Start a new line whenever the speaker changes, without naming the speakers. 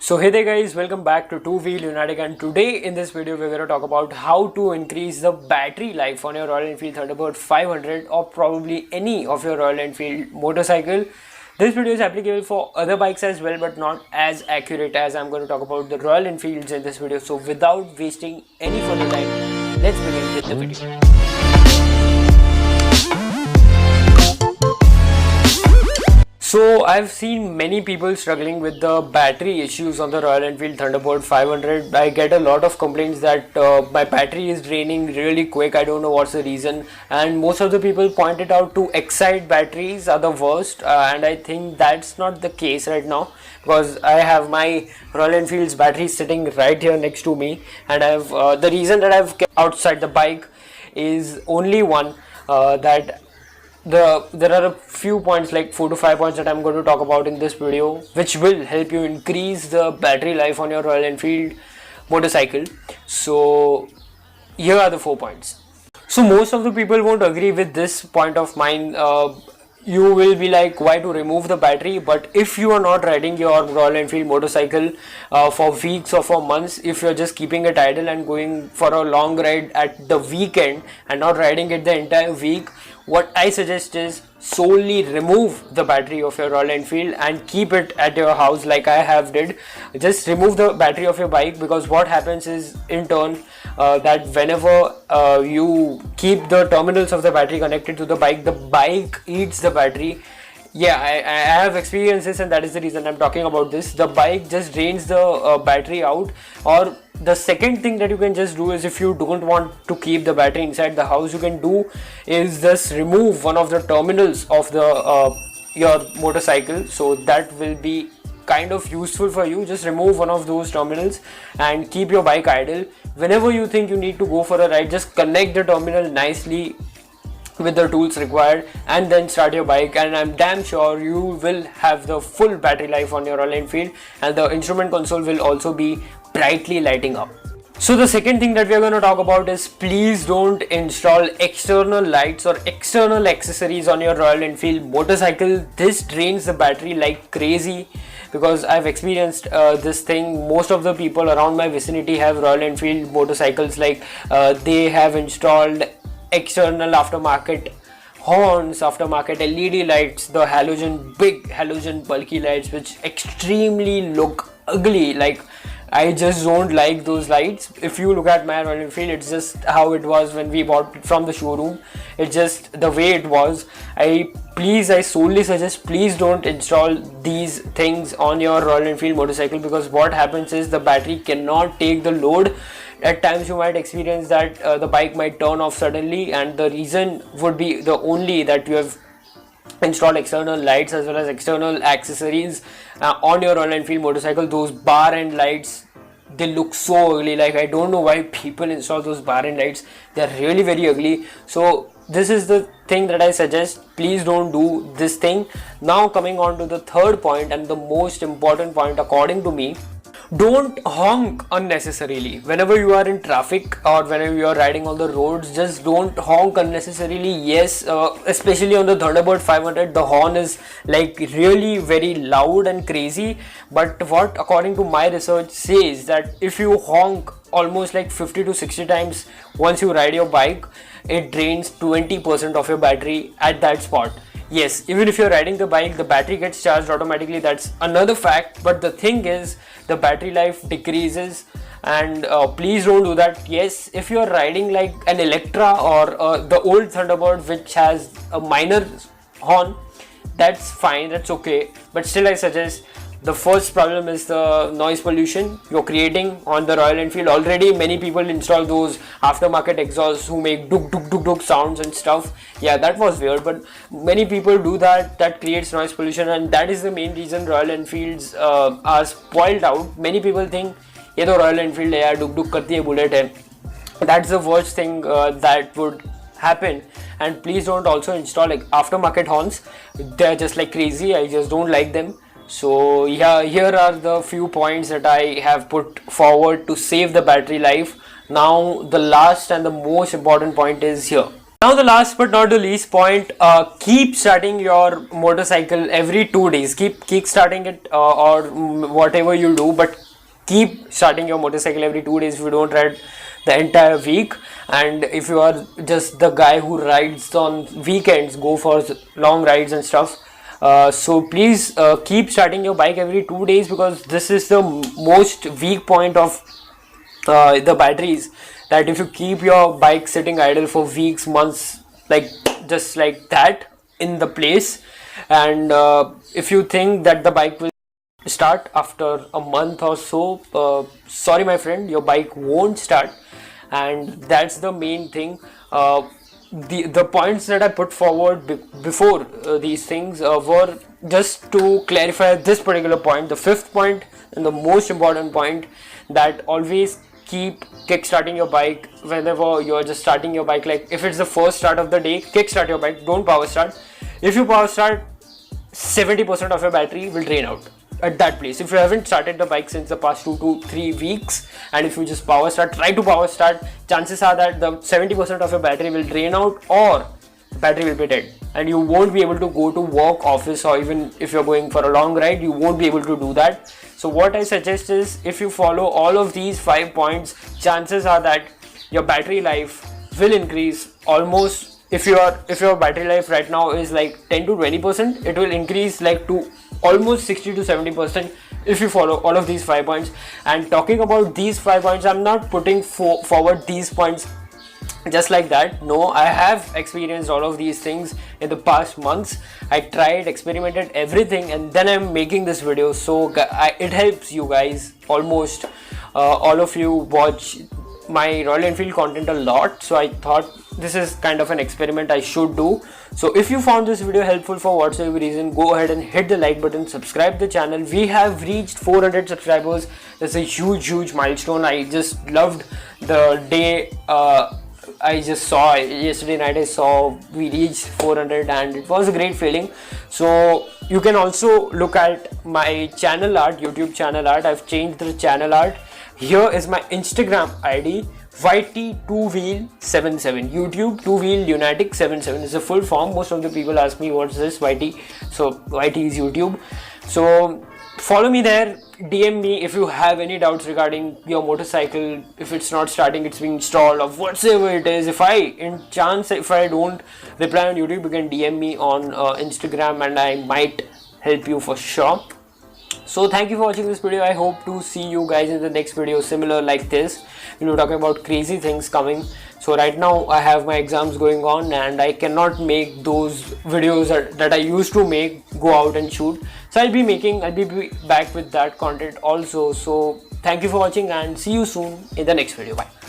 So hey there guys, welcome back to Two Wheel Lunatic, and today in this video we're going to talk about how to increase the battery life on your Royal Enfield Thunderbird 500 or probably any of your Royal Enfield motorcycle. This video is applicable for other bikes as well, but not as accurate, as I'm going to talk about the Royal Enfields in this video. So without wasting any further time, let's begin with the video. So I've seen many people struggling with the battery issues on the Royal Enfield Thunderbird 500. I get a lot of complaints that my battery is draining really quick. I don't know what's the reason, and most of the people pointed out to Excite batteries are the worst, and I think that's not the case right now, because I have my Royal Enfield's battery sitting right here next to me, and I've the reason that I've kept outside the bike is only one, that there are a few points, like 4 to 5 points, that I'm going to talk about in this video, which will help you increase the battery life on your Royal Enfield motorcycle. So here are the 4 points. So most of the people won't agree with this point of mine. You will be like, why to remove the battery? But if you are not riding your Royal Enfield motorcycle for weeks or for months, if you're just keeping it idle and going for a long ride at the weekend and not riding it the entire week, what I suggest is solely remove the battery of your Royal Enfield and keep it at your house like I have did. Just remove the battery of your bike, because what happens is, in turn, that whenever you keep the terminals of the battery connected to the bike eats the battery. Yeah, I have experienced this, and that is the reason I'm talking about this. The bike just drains the battery out. Or the second thing that you can just do is, if you don't want to keep the battery inside the house, you can do is just remove one of the terminals of the your motorcycle. So that will be kind of useful for you. Just remove one of those terminals and keep your bike idle. Whenever you think you need to go for a ride, just connect the terminal nicely with the tools required and then start your bike, and I'm damn sure you will have the full battery life on your Royal Enfield, and the instrument console will also be brightly lighting up. So the second thing that we are going to talk about is, please don't install external lights or external accessories on your Royal Enfield motorcycle. This drains the battery like crazy, because I've experienced this thing. Most of the people around my vicinity have Royal Enfield motorcycles, like they have installed external aftermarket horns, aftermarket LED lights, the big halogen bulky lights, which extremely look ugly. Like, I just don't like those lights. If you look at my Royal Enfield, it's just how it was when we bought it from the showroom. It's just the way it was. I solely suggest, please don't install these things on your Royal Enfield motorcycle, because what happens is the battery cannot take the load. At times you might experience that the bike might turn off suddenly, and the reason would be the only that you have installed external lights as well as external accessories on your Royal Enfield motorcycle. Those bar end lights, they look so ugly. Like, I don't know why people install those bar end lights. They're really very ugly. So this is the thing that I suggest. Please don't do this thing. Now coming on to the third point, and the most important point according to me: don't honk unnecessarily. Whenever you are in traffic or whenever you are riding on the roads, just don't honk unnecessarily. Yes, especially on the Thunderbird 500, the horn is like really very loud and crazy. But what, according to my research, says that if you honk almost like 50 to 60 times once you ride your bike, it drains 20% of your battery at that spot. Yes, even if you're riding the bike, the battery gets charged automatically. That's another fact. But the thing is, the battery life decreases, and please don't do that. Yes, if you're riding like an Electra or the old Thunderbird, which has a minor horn, that's fine, that's okay. But still, I suggest, the first problem is the noise pollution you're creating on the Royal Enfield. Already many people install those aftermarket exhausts who make duk duk duk duk sounds and stuff. Yeah, that was weird, but many people do that. That creates noise pollution, and that is the main reason Royal Enfields are spoiled out. Many people think, ये तो Royal Enfield है यार, duk duk करती है, bullet है. That's the worst thing that would happen. And please don't also install like aftermarket horns. They're just like crazy. I just don't like them. So yeah, here are the few points that I have put forward to save the battery life. Now the last and the most important point is here. Now the last but not the least point, keep starting your motorcycle every 2 days. Keep starting it, or whatever you do, but keep starting your motorcycle every 2 days. If you don't ride the entire week, and if you are just the guy who rides on weekends, go for long rides and stuff. So please keep starting your bike every 2 days, because this is the most weak point of the batteries, that if you keep your bike sitting idle for weeks, months, like just like that in the place, and if you think that the bike will start after a month or so, sorry my friend, your bike won't start. And that's the main thing. The points that I put forward before these things were just to clarify this particular point. The fifth point and the most important point, that always keep kick-starting your bike whenever you're just starting your bike. Like if it's the first start of the day, kick-start your bike, don't power start. If you power start, 70% of your battery will drain out at that place. If you haven't started the bike since the past 2 to 3 weeks, and if you just power start, try to power start, chances are that the 70% of your battery will drain out, or battery will be dead, and you won't be able to go to work, office, or even if you're going for a long ride, you won't be able to do that. So what I suggest is, if you follow all of these 5 points, chances are that your battery life will increase almost. If your battery life right now is like 10 to 20%, it will increase like to almost 60 to 70% if you follow all of these 5 points. And talking about these 5 points, I'm not putting forward these points just like that. No, I have experienced all of these things in the past months. I tried, experimented everything, and then I'm making this video, so it helps you guys. Almost all of you watch my Royal Enfield content a lot, so I thought this is kind of an experiment I should do. So if you found this video helpful for whatsoever reason, go ahead and hit the like button, subscribe the channel. We have reached 400 subscribers. That's a huge milestone. I just loved the day I just saw yesterday night. I saw we reached 400, and it was a great feeling. So you can also look at my channel art, YouTube channel art. I've changed the channel art. Here is my Instagram ID, YT2Wheel77. YouTube 2-Wheel Lunatic 77 is a full form. Most of the people ask me what's this YT. So YT is YouTube. So follow me there. DM me if you have any doubts regarding your motorcycle, if it's not starting, it's being installed, or whatsoever it is. If I don't reply on YouTube, you can DM me on Instagram, and I might help you for sure. So thank you for watching this video. I hope to see you guys in the next video similar like this, talking about crazy things coming. So right now I have my exams going on, and I cannot make those videos that I used to make, go out and shoot. So I'll be back with that content also. So thank you for watching, and see you soon in the next video. Bye.